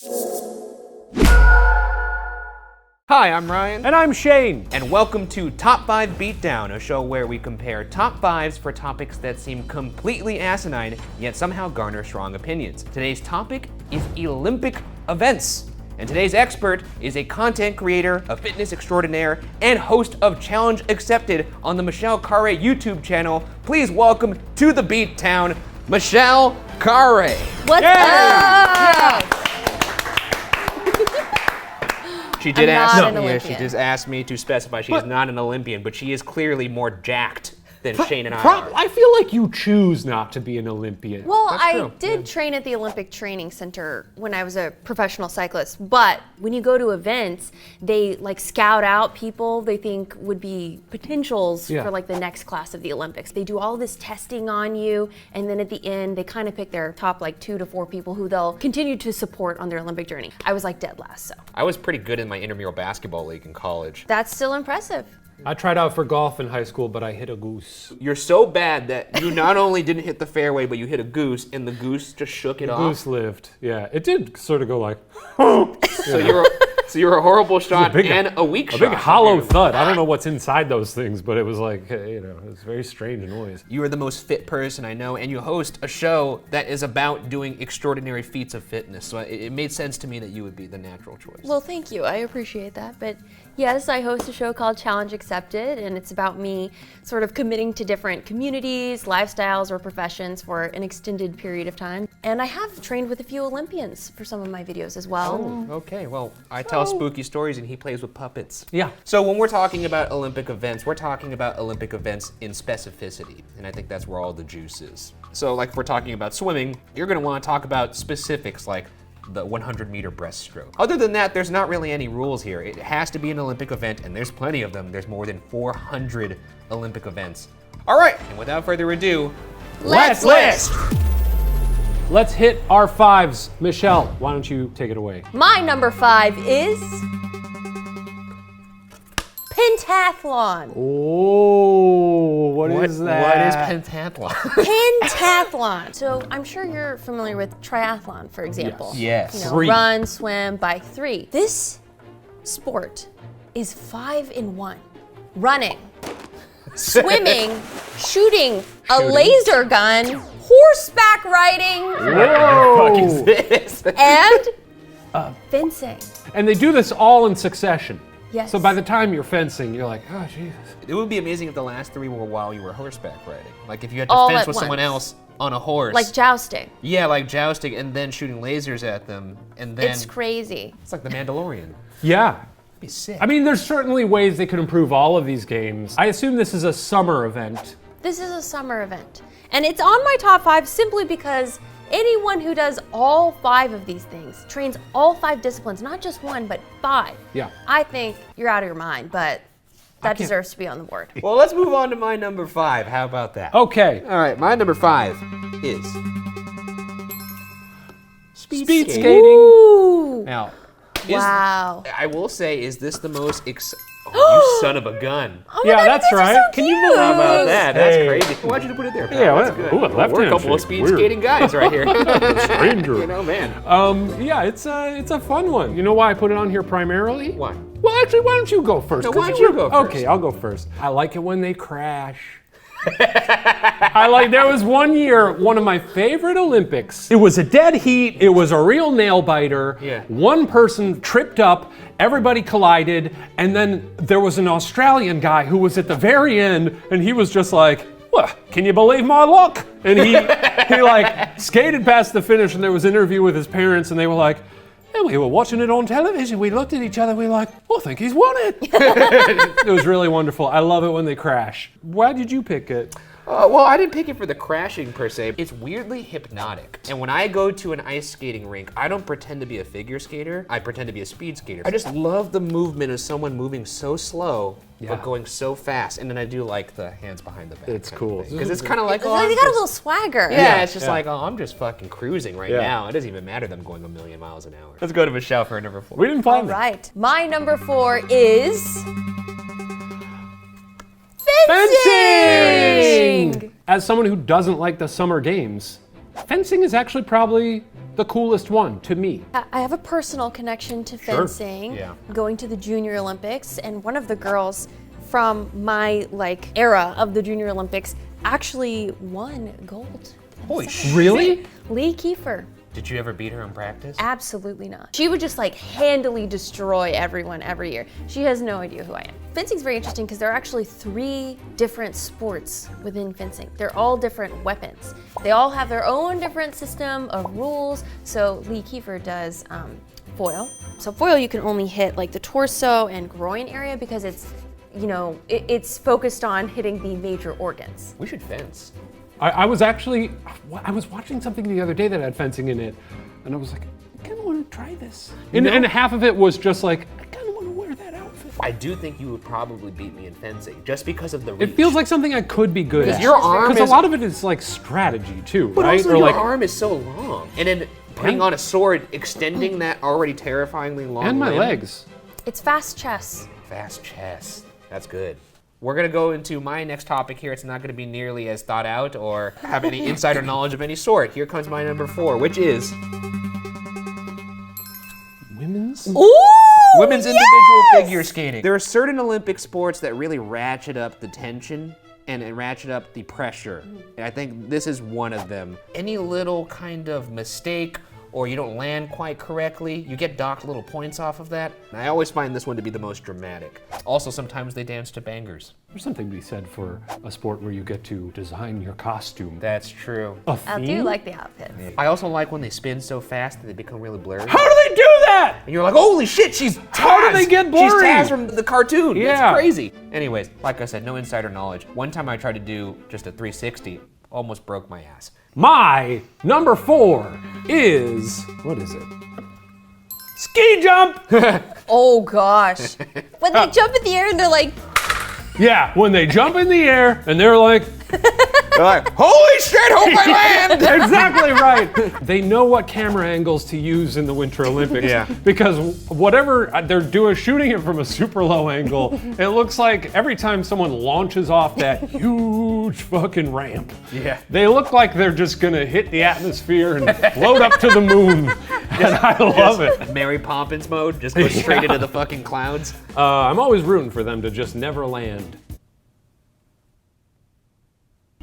Hi, I'm Ryan. And I'm Shane. And welcome to Top 5 Beatdown, a show where we compare top 5s for topics that seem completely asinine, yet somehow garner strong opinions. Today's topic is Olympic events. And today's expert is a content creator, a fitness extraordinaire, and host of Challenge Accepted on the Michelle Khare YouTube channel. Please welcome to the Beatdown, Michelle Khare. What's up? She did she just asked me to specify she is not an Olympian, but she is clearly more jacked than Shane and I are. I feel like you choose not to be an Olympian. Well, That's I true. did train at the Olympic Training Center when I was a professional cyclist, but when you go to events, they like scout out people they think would be potentials for like the next class of the Olympics. They do all this testing on you, and then at the end, they kind of pick their top like 2 to 4 people who they'll continue to support on their Olympic journey. I was like dead last, so. I was pretty good in my intramural basketball league in college. That's still impressive. I tried out for golf in high school, but I hit a goose. You're so bad that you not only didn't hit the fairway, but you hit a goose, and the goose just shook it off. Goose lived, yeah. It did sort of go like, So you're a horrible shot and a weak shot. A big hollow thud. I don't know what's inside those things, but it was like, it's a very strange noise. You are the most fit person I know, and you host a show that is about doing extraordinary feats of fitness. So it made sense to me that you would be the natural choice. Well, thank you. I appreciate that. But yes, I host a show called Challenge Accepted, and it's about me sort of committing to different communities, lifestyles, or professions for an extended period of time. And I have trained with a few Olympians for some of my videos as well. Oh, okay. Well, I tell spooky stories and he plays with puppets. Yeah. So when we're talking about Olympic events, we're talking about Olympic events in specificity. And I think that's where all the juice is. So like if we're talking about swimming, you're gonna wanna talk about specifics like the 100-meter breaststroke. Other than that, there's not really any rules here. It has to be an Olympic event, and there's plenty of them. There's more than 400 Olympic events. All right, and without further ado, Let's list! Let's hit our 5s. Michelle, why don't you take it away? My number 5 is pentathlon. Oh, what is that? What is pentathlon? Pentathlon. So I'm sure you're familiar with triathlon, for example. Yes. You know, 3. run, swim, bike, 3. This sport is 5 in 1. Running, swimming, shooting a laser gun, horseback riding, What the fuck is this? and fencing. And they do this all in succession. Yes. So by the time you're fencing, you're like, oh, Jesus. It would be amazing if the last 3 were while you were horseback riding. Like if you had to All fence at with someone once. else on a horse. Like jousting. Yeah, like jousting and then shooting lasers at them. And then It's crazy. it's like the Mandalorian. Yeah. That'd be sick. I mean, there's certainly ways they could improve all of these games. I assume this is a summer event. This is a summer event. And it's on my top 5 simply because anyone who does all 5 of these things, trains all 5 disciplines, not just 1, but 5. Yeah. I think you're out of your mind, but that deserves to be on the board. Well, let's move on to my number 5. How about that? Okay. All right, my number 5 is Speed skating. skating. Ooh. Now, Wow. I will say, is this the most oh, you son of a gun. Oh my Yeah, God, that's these are right. so Can you cute. believe How about that? That's Hey. crazy. Why'd you put it there, pal? Yeah, That's well, good. ooh, a left We're a hand couple of shake. speed Weird. skating guys right here. Stranger. You know, man. Yeah, it's a fun one. You know why I put it on here primarily? Why? Well, actually, why don't you go first? No, 'Cause why don't you go first? Okay, I'll go first. I like it when they crash. There was one year, one of my favorite Olympics. It was a dead heat. It was a real nail biter. Yeah. One person tripped up, everybody collided, and then there was an Australian guy who was at the very end, and he was just like, "Well, can you believe my luck?" And he like skated past the finish, and there was an interview with his parents, and they were like, "Hey, we were watching it on television. We looked at each other. We were like, I think he's won it." It was really wonderful. I love it when they crash. Why did you pick it? Well, I didn't pick it for the crashing per se. It's weirdly hypnotic. And when I go to an ice skating rink, I don't pretend to be a figure skater. I pretend to be a speed skater. I just love the movement of someone moving so slow, but going so fast. And then I do like the hands behind the back. It's cool. Because it's kind of like, They got a little swagger. yeah, it's just like, oh, I'm just fucking cruising right Yeah. now. It doesn't even matter that I'm going 1,000,000 miles an hour. Let's go to Michelle for number 4. We didn't All find that. right. My number 4 is Fencing! As someone who doesn't like the summer games, fencing is actually probably the coolest one to me. I have a personal connection to fencing, Yeah. going to the Junior Olympics, and one of the girls from my era of the Junior Olympics actually won gold. Holy shit. Really? Lee Kiefer. Did you ever beat her in practice? Absolutely not. She would just handily destroy everyone every year. She has no idea who I am. Fencing's very interesting because there are actually 3 different sports within fencing. They're all different weapons. They all have their own different system of rules. So Lee Kiefer does foil. So foil you can only hit the torso and groin area because it's, it's focused on hitting the major organs. We should fence. I was watching something the other day that had fencing in it, and I was like, I kind of want to try this. And half of it was just I kind of want to wear that outfit. I do think you would probably beat me in fencing just because of the reach. It feels like something I could be good at. Your arm Because is- a lot of it is strategy too, But right? also your arm is so long. And then putting on a sword, extending that already terrifyingly long and my limb. legs. It's fast chess. Fast chess. That's good. We're gonna go into my next topic here. It's not gonna be nearly as thought out or have any insider knowledge of any sort. Here comes my number 4, which is Women's? women's individual figure skating. There are certain Olympic sports that really ratchet up the tension and ratchet up the pressure. And I think this is one of them. Any little kind of mistake or you don't land quite correctly, you get docked little points off of that. And I always find this one to be the most dramatic. Also, sometimes they dance to bangers. There's something to be said for a sport where you get to design your costume. That's true. A I theme? do like the outfits. I also like when they spin so fast that they become really blurry. How do they do that? And you're like, holy shit, she's Taz! How do they get blurry? She's Taz from the cartoon. Yeah. It's crazy. Anyways, like I said, no insider knowledge. One time I tried to do just a 360, almost broke my ass. My number 4 is, what is it? Ski jump! Oh gosh. When they jump in the air and they're like, Yeah, when they jump in the air and they're like, They're like, holy shit, hope I land! exactly right. They know what camera angles to use in the Winter Olympics. Yeah. Because whatever they're doing, shooting it from a super low angle, it looks like every time someone launches off that huge fucking ramp, Yeah. they look like they're just gonna hit the atmosphere and float up to the moon. And I love it. Mary Poppins mode, just go straight into the fucking clouds. I'm always rooting for them to just never land.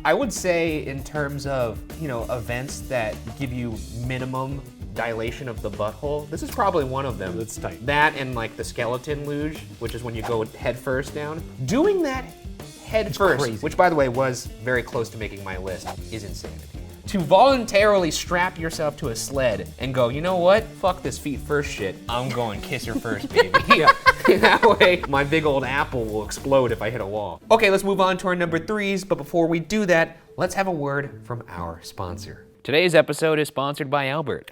I would say in terms of, events that give you minimum dilation of the butthole, this is probably one of them. That's tight. That and the skeleton luge, which is when you go head first down. Doing that head first, crazy. which by the way was very close to making my list, is insanity. To voluntarily strap yourself to a sled and go, you know what? Fuck this feet first shit. I'm going kiss her first, baby. That way, my big old apple will explode if I hit a wall. Okay, let's move on to our number 3s, but before we do that, let's have a word from our sponsor. Today's episode is sponsored by Albert.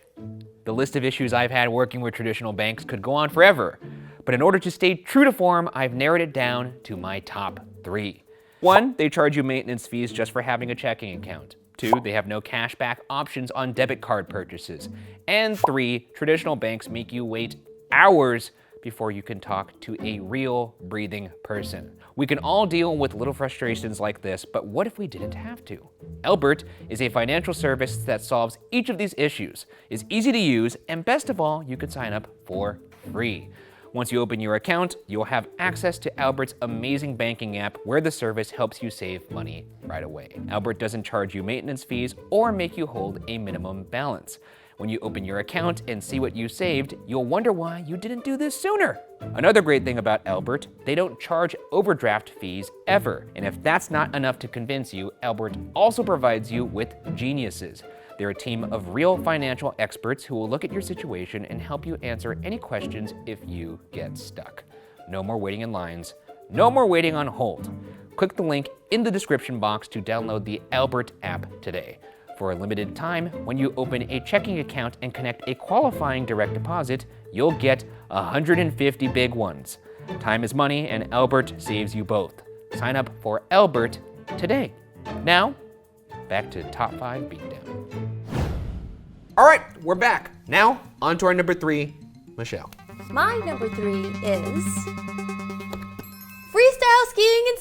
The list of issues I've had working with traditional banks could go on forever, but in order to stay true to form, I've narrowed it down to my top 3. 1, they charge you maintenance fees just for having a checking account. 2, they have no cashback options on debit card purchases. And 3, traditional banks make you wait hours before you can talk to a real, breathing person. We can all deal with little frustrations like this, but what if we didn't have to? Albert is a financial service that solves each of these issues, is easy to use, and best of all, you can sign up for free. Once you open your account, you'll have access to Albert's amazing banking app where the service helps you save money right away. Albert doesn't charge you maintenance fees or make you hold a minimum balance. When you open your account and see what you saved, you'll wonder why you didn't do this sooner. Another great thing about Albert, they don't charge overdraft fees ever. And if that's not enough to convince you, Albert also provides you with geniuses. They're a team of real financial experts who will look at your situation and help you answer any questions if you get stuck. No more waiting in lines. No more waiting on hold. Click the link in the description box to download the Albert app today. For a limited time, when you open a checking account and connect a qualifying direct deposit, you'll get 150 big ones. Time is money, and Albert saves you both. Sign up for Albert today. Now, back to Top 5 Beatdown. All right, we're back. Now, on to our number 3, Michelle. my number 3 is freestyle skiing and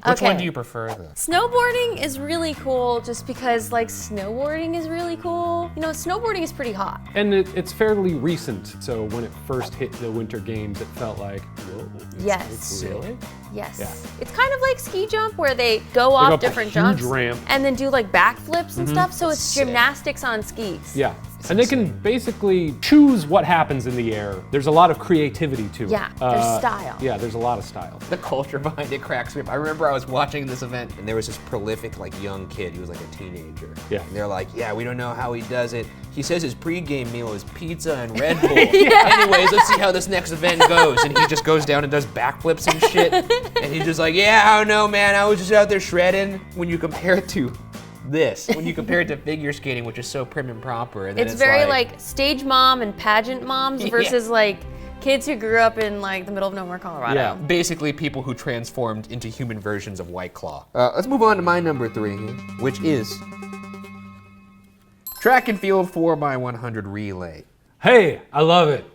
snowboarding. Which one do you prefer though? Snowboarding is really cool just because like snowboarding is really cool. You know, snowboarding is pretty hot. And it's fairly recent, so when it first hit the Winter Games, it felt like, whoa. Yes. Really? Yes. Yeah. It's kind of like ski jump where they go off up a different huge jumps ramp. and then do like backflips and stuff. So it's Sick. gymnastics on skis. Yeah. And they can basically choose what happens in the air. There's a lot of creativity to it. Yeah, there's style. Yeah, there's a lot of style. The culture behind it cracks me up. I remember I was watching this event and there was this prolific like young kid. He was like a teenager. Yeah. And they're like, yeah, we don't know how he does it. He says his pregame meal is pizza and Red Bull. Anyways, let's see how this next event goes. And he just goes down and does backflips and shit. And he's just like, yeah, I don't know, man. I was just out there shredding. When you compare it to when you compare it to figure skating, which is so prim and proper, and then It's very like stage mom and pageant moms versus like kids who grew up in like the middle of nowhere, Colorado. Yeah. basically people who transformed into human versions of White Claw. Let's move on to my number 3, which is track and field 4x100 relay. Hey, I love it,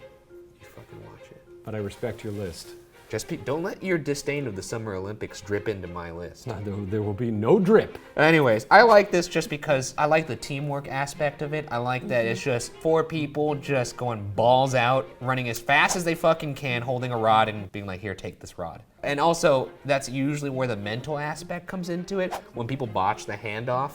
You fucking watch it. but I respect your list. Just don't let your disdain of the Summer Olympics drip into my list. There will be no drip. Anyways, I like this just because I like the teamwork aspect of it. I like that it's just 4 people just going balls out, running as fast as they fucking can, holding a rod and being like, here, take this rod. And also, that's usually where the mental aspect comes into it, when people botch the handoff.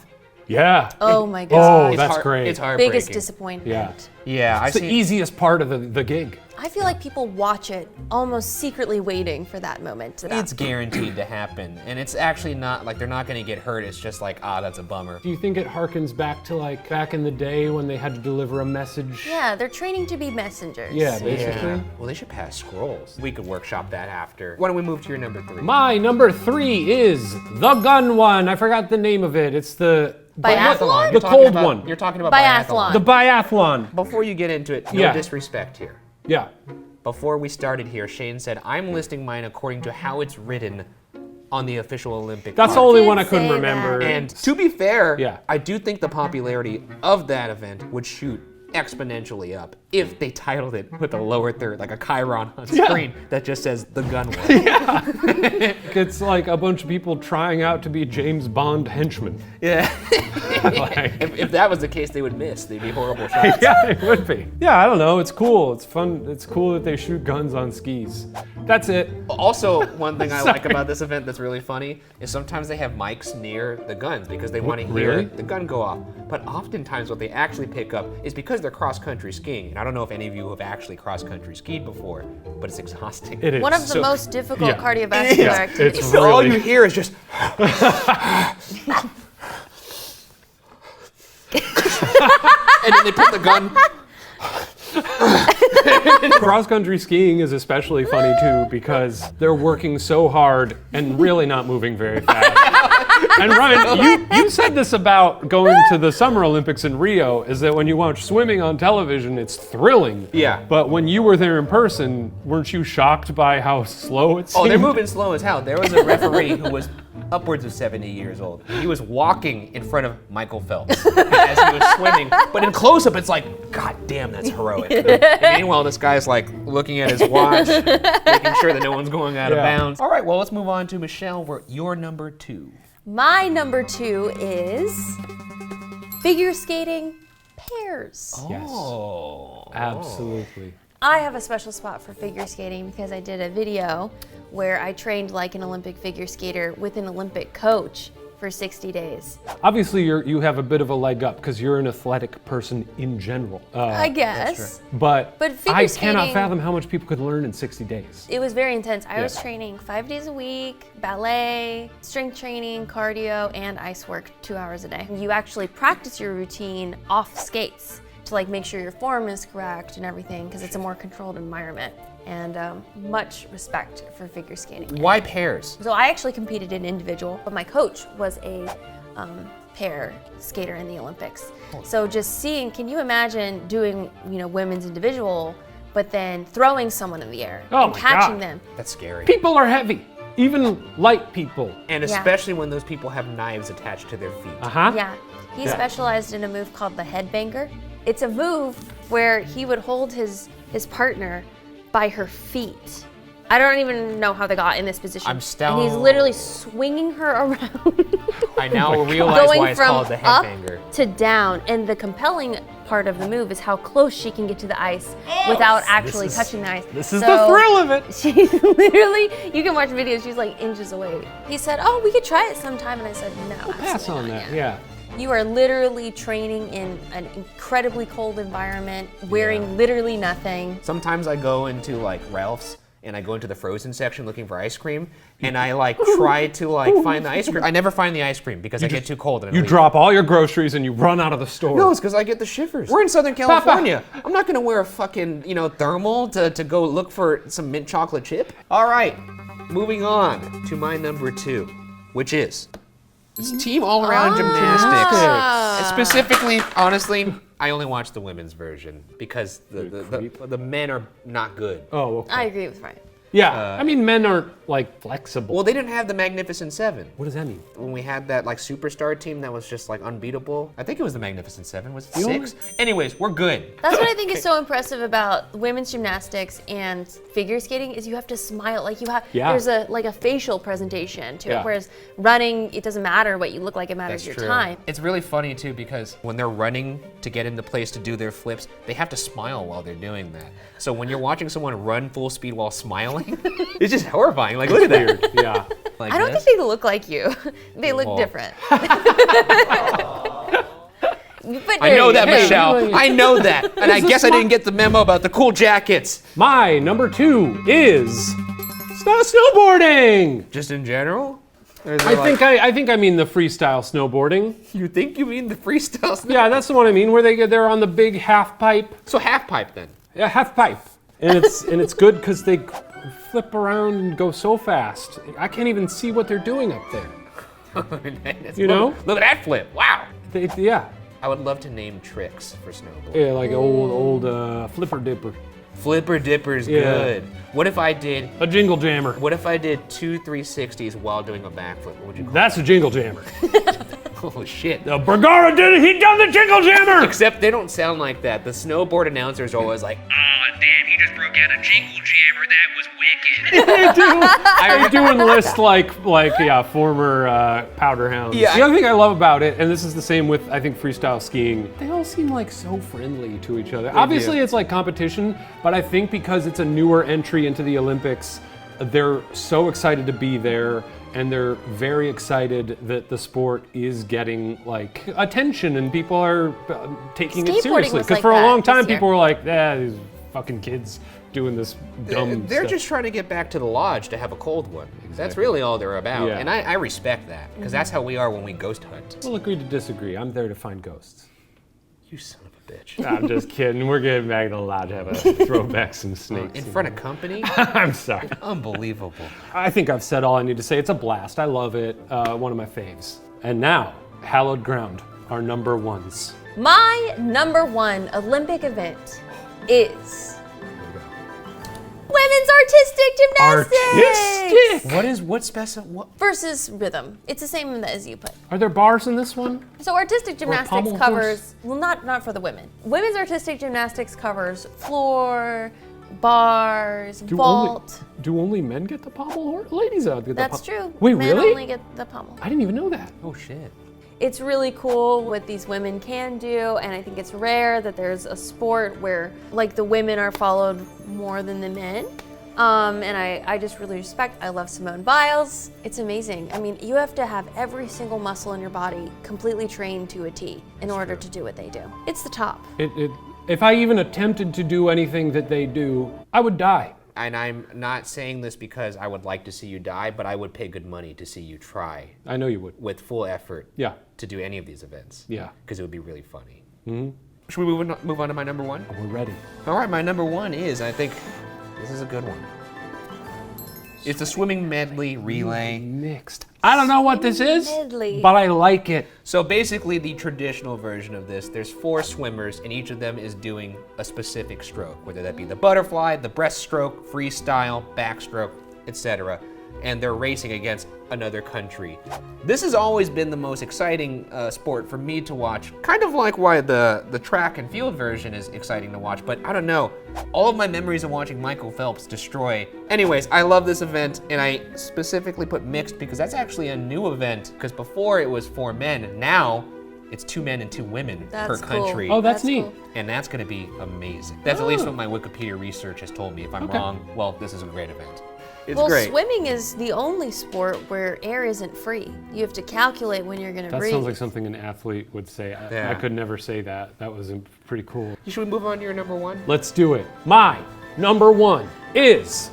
Yeah. Oh my Oh, goodness. that's great. It's heartbreaking. Biggest disappointment. Yeah. Yeah, It's the easiest part of the gig. I feel like people watch it almost secretly waiting for that moment to It's happen. guaranteed to happen, and it's actually not like they're not going to get hurt. It's just like, that's a bummer. Do you think it harkens back to like back in the day when they had to deliver a message? Yeah, they're training to be messengers. Yeah, basically. Yeah. Well, they should pass scrolls. We could workshop that after. Why don't we move to your number 3? My number 3 is the gun one. I forgot the name of it. It's the Biathlon? The cold one. You're talking about Biathlon. The biathlon. Before you get into it, no Yeah. disrespect here. Yeah. Before we started here, Shane said, I'm listing mine according to how it's written on the official Olympic That's the card." only did one I couldn't say remember. that. And to be fair, Yeah. I do think the popularity of that event would shoot exponentially up if they titled it with a lower third, like a chyron on screen that just says the gun one. It's like a bunch of people trying out to be James Bond henchmen. Yeah. Like, If that was the case, they would miss. They'd be horrible shots. yeah, it would be. Yeah, I don't know. It's cool. It's fun. It's cool that they shoot guns on skis. That's it. Also, one thing I like about this event that's really funny is sometimes they have mics near the guns because they want to hear Really? the gun go off. But oftentimes what they actually pick up is because they're cross-country skiing. And I don't know if any of you have actually cross-country skied before, but it's exhausting. It is. One of the So- most difficult Yeah. cardiovascular Yeah, activities. it's So all really- you hear is just... and then they put the gun... Cross-country skiing is especially funny too because they're working so hard and really not moving very fast. And Ryan, you said this about going to the Summer Olympics in Rio, is that when you watch swimming on television, it's thrilling. Yeah. But when you were there in person, weren't you shocked by how slow it seemed? Oh, they're moving slow as hell. There was a referee who was upwards of 70 years old. He was walking in front of Michael Phelps as he was swimming. But in close-up, it's like, God damn, that's heroic. And meanwhile, this guy's like looking at his watch, making sure that no one's going out of Yeah. bounds. All right, well, let's move on to Michelle. Your number 2. My number 2 is figure skating pairs. Yes. Oh. Absolutely. I have a special spot for figure skating because I did a video where I trained like an Olympic figure skater with an Olympic coach for 60 days. Obviously, you have a bit of a leg up because you're an athletic person in general. I guess. But figure I cannot skating- fathom how much people could learn in 60 days. It was very intense. I was Yeah. training 5 days a week, ballet, strength training, cardio, and ice work 2 hours a day. You actually practice your routine off skates to like make sure your form is correct and everything because it's a more controlled environment. And much respect for figure skating. Why pairs? So I actually competed in individual, but my coach was a pair skater in the Olympics. So just seeing, can you imagine doing, women's individual, but then throwing someone in the air Oh and my catching God. them? That's scary. People are heavy, even light people. And Yeah. especially when those people have knives attached to their feet. Uh-huh. Yeah, he specialized in a move called the headbanger. It's a move where he would hold his partner by her feet I don't even know how they got in this position. I'm still. And he's literally swinging her around. I now realize why Going it's from called the up headbanger. to down. And the compelling part of the move is how close she can get to the ice without actually touching the ice. This is the thrill of it. She's literally, you can watch videos, she's like inches away. He said, oh, we could try it sometime. And I said, no, Pass on absolutely that, not. yeah. You are literally training in an incredibly cold environment, wearing literally nothing. Sometimes I go into like Ralph's and I go into the frozen section looking for ice cream, and I like try to like find the ice cream. I never find the ice cream because I get too cold. And I You leave. drop all your groceries and you run out of the store. No, it's because I get the shivers. We're in Southern California. I'm not gonna wear a fucking, thermal to go look for some mint chocolate chip. All right, moving on to my number 2, which is it's team all-around gymnastics. And specifically, honestly, I only watch the women's version because the men are not good. Oh, okay. I agree with Ryan. Yeah, I mean, men aren't like flexible. Well, they didn't have the Magnificent Seven. What does that mean? When we had that like superstar team that was just like unbeatable. I think it was the Magnificent Seven. Was it 6? Anyways, we're good. That's what I think is so impressive about women's gymnastics and figure skating is you have to smile. Like there's a facial presentation to it. Whereas running, it doesn't matter what you look like, it matters your time. It's really funny too because when they're running to get into place to do their flips, they have to smile while they're doing that. So when you're watching someone run full speed while smiling, it's just horrifying. Like, look at that. Yeah. Like I don't think they look like you. They look different. I know that, Michelle. I know that. And I guess I didn't get the memo about the cool jackets. My number 2 is snowboarding. Just in general? I think I mean the freestyle snowboarding. You think you mean the freestyle snow? Yeah, that's the one I mean, where they're on the big half pipe. So half pipe then. Yeah, half pipe. And it's good because they flip around and go so fast. I can't even see what they're doing up there. You know? Look at that flip. Wow. Yeah. I would love to name tricks for snowboard. Yeah, like old flipper dipper. Flipper dipper's good. What if I did A jingle jammer. What if I did 2 360s while doing a backflip? What would you call That's a jingle jammer. that? Oh shit. The Bergara did it. He done the jingle jammer. Except they don't sound like that. The snowboard announcers are always like, "Oh damn, he just broke out a jingle jammer. That was wicked." I do enlist like former powder hounds. Yeah, The other thing I love about it, and this is the same with I think freestyle skiing, they all seem like so friendly to each other. Obviously it's like competition, but I think because it's a newer entry into the Olympics, they're so excited to be there. And they're very excited that the sport is getting like attention and people are taking it Skateboarding seriously. was Because like for a that long time, this year. people were like, these fucking kids doing this dumb They're stuff. just trying to get back to the lodge to have a cold one. That's really all they're about. Yeah. And I respect that, because that's how we are when we ghost hunt. We'll agree to disagree. I'm there to find ghosts. You son of a bitch. I'm just kidding. We're getting back to the lodge to have a throwback some snakes. In front of company? I'm sorry. Unbelievable. I think I've said all I need to say. It's a blast. I love it. One of my faves. And now, hallowed ground, our number 1s. My number 1 Olympic event is women's artistic gymnastics What? versus rhythm. It's the same as you put. Are there bars in this one? So artistic gymnastics pommel covers, well, not for the women. Women's artistic gymnastics covers floor, bars, vault. Do only men get the pommel horse? Ladies out get the That's true. Wait, Men really? only get the pommel. I didn't even know that. Oh shit. It's really cool what these women can do, and I think it's rare that there's a sport where like the women are followed more than the men. And I just really respect. I love Simone Biles. It's amazing. I mean, you have to have every single muscle in your body completely trained to a T in order to do what they do. It's the top. If I even attempted to do anything that they do, I would die. And I'm not saying this because I would like to see you die, but I would pay good money to see you try I know you would. with full effort Yeah. to do any of these events. Yeah. Because it would be really funny. Should we move on to my number 1? We're ready. All right, my number 1 is, I think this is a good one. It's a swimming medley relay. Mixed. I don't know what this is, Medley. but I like it. So basically the traditional version of this, there's 4 swimmers and each of them is doing a specific stroke, whether that be the butterfly, the breaststroke, freestyle, backstroke, etc. and they're racing against another country. This has always been the most exciting sport for me to watch. Kind of like why the track and field version is exciting to watch, but I don't know. All of my memories of watching Michael Phelps destroy. Anyways, I love this event, and I specifically put mixed because that's actually a new event, because before it was 4 men, now it's 2 men and 2 women per country. Oh, that's neat. Cool. And that's gonna be amazing. That's at least what my Wikipedia research has told me. If I'm wrong, well, this is a great event. It's great. Swimming is the only sport where air isn't free. You have to calculate when you're gonna breathe. That sounds like something an athlete would say. I could never say that. That was pretty cool. Should we move on to your number 1? Let's do it. My number 1 is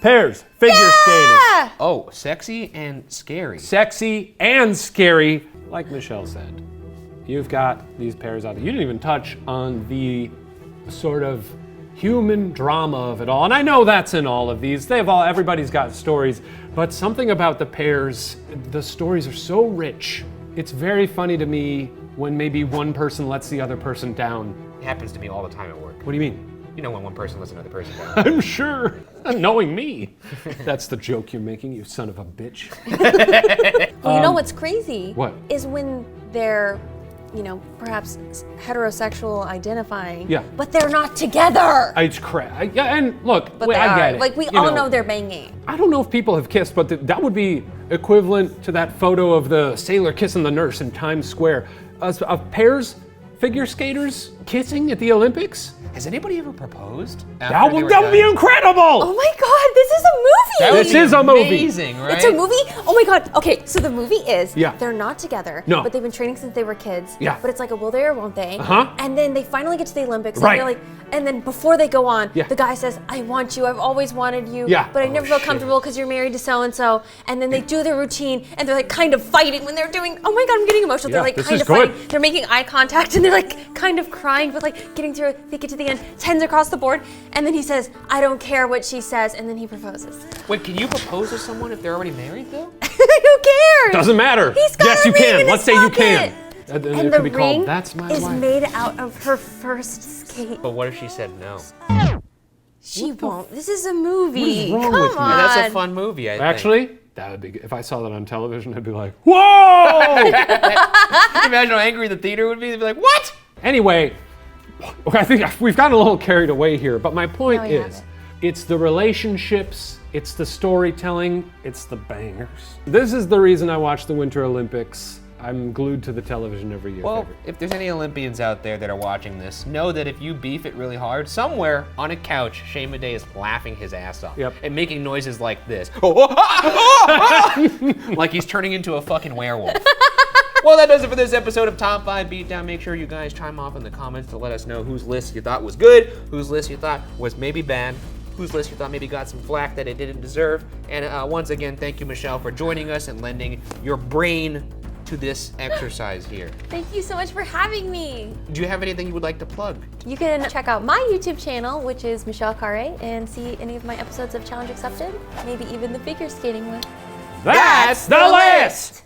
pairs figure skating. Oh, sexy and scary. Sexy and scary, like Michelle said. You've got these pairs out there. You didn't even touch on the sort of human drama of it all. And I know that's in all of these. Everybody's got stories, but something about the pairs, the stories are so rich. It's very funny to me when maybe one person lets the other person down. It happens to me all the time at work. What do you mean? You know when one person lets another person down. I'm sure, knowing me. That's the joke you're making, you son of a bitch. Well, you know what's crazy? What? Is when they're, perhaps heterosexual identifying, but they're not together. It's crap. Yeah, and look, But they I are. get it. Like, we all know they're banging. I don't know if people have kissed, but that would be equivalent to that photo of the sailor kissing the nurse in Times Square. Of pairs, figure skaters kissing at the Olympics? Has anybody ever proposed? That would be incredible! Oh my God, this is a movie! This is a movie. Amazing, right? It's a movie? Oh my God. Okay, so the movie is they're not together, No. but they've been training since they were kids. Yeah. But it's like a will they or won't they? Uh-huh. And then they finally get to the Olympics. Right. And they're like, and then before they go on, Yeah. the guy says, I want you, I've always wanted you, Yeah. but I never feel comfortable because you're married to so-and-so. And then they do their routine and they're like kind of fighting when they're doing, oh my God, I'm getting emotional. Yeah, They're like this kind is of good. fighting. They're making eye contact and they're like kind of crying, but like getting through it. They get to the end, 10s across the board. And then he says, I don't care what she says. And then he proposes. Wait, can you propose to someone if they're already married though? Who cares? Doesn't matter. He's got Yes, a you ring can. in Let's his say you pocket. can. And And it the could be ring called That's My is Wife. made out of her first skate. But what if she said no? She won't. This is a movie. What is wrong Come with you? on. Yeah, that's a fun movie, I think. Actually, that would be good. If I saw that on television, I'd be like, whoa! Imagine how angry the theater would be. They'd be like, what? Anyway, I think we've gotten a little carried away here, but my point No, we is, haven't. it's the relationships, it's the storytelling, it's the bangers. This is the reason I watch the Winter Olympics. I'm glued to the television every year. Well, if there's any Olympians out there that are watching this, know that if you beef it really hard, somewhere on a couch, Shane Madej is laughing his ass off. Yep. And making noises like this. Like he's turning into a fucking werewolf. Well, that does it for this episode of Top 5 Beatdown. Make sure you guys chime off in the comments to let us know whose list you thought was good, whose list you thought was maybe bad, whose list you thought maybe got some flack that it didn't deserve. And once again, thank you, Michelle, for joining us and lending your brain to this exercise here. Thank you so much for having me. Do you have anything you would like to plug? You can check out my YouTube channel, which is Michelle Khare, and see any of my episodes of Challenge Accepted, maybe even the figure skating one. That's the list!